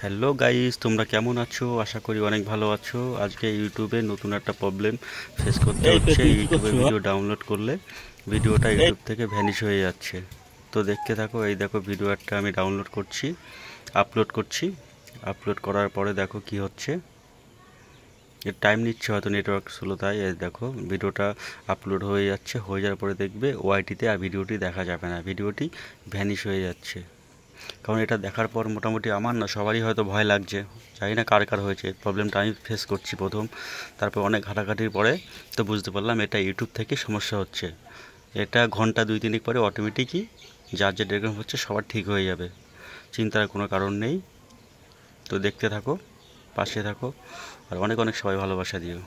Hello guys, তোমরা কেমন আছো? আশা করি অনেক ভালো আছো। আজকে ইউটিউবে নতুন একটা প্রবলেম ফেস করতে এই হচ্ছে। পেতি কি ইউটিউবে করছো? ভিডিও ডাউনলোড করলে ভিডিওটা এই ইউটিউব থেকে ভ্যানিশ হয়ে যাচ্ছে। তো দেখতে থাকো। এই দেখো, ভিডিও একটা আমি ডাউনলোড করছি, আপলোড করছি। আপলোড করার পরে দেখো কি হচ্ছে। এর টাইম নিচ্ছে, হয়তো নেটওয়ার্ক স্লো, তাই এই দেখো ভিডিওটা আপলোড হয়ে যাচ্ছে। হয়ে যাওয়ার পরে দেখবে ওআইটিতে আর ভিডিওটি দেখা যাবে না, ভিডিওটি ভ্যানিশ হয়ে যাচ্ছে। কারণ এটা দেখার পর মোটামুটি আমার না, সবারই হয়তো ভয় লাগছে। জানি না কার কার হয়েছে প্রবলেমটা, আমি ফেস করছি প্রথম। তারপর অনেক ঘাটাঘাটির পরে তো বুঝতে পারলাম এটা ইউটিউব থেকে সমস্যা হচ্ছে। এটা ঘন্টা 2-3 পরে অটোমেটিকই যার যে যেরকম হচ্ছে সবার ঠিক হয়ে যাবে, চিন্তার কোনো কারণ নেই। তো দেখতে থাকো, পাশে থাকো, আর অনেক অনেক সবাই ভালোবাসা দিও।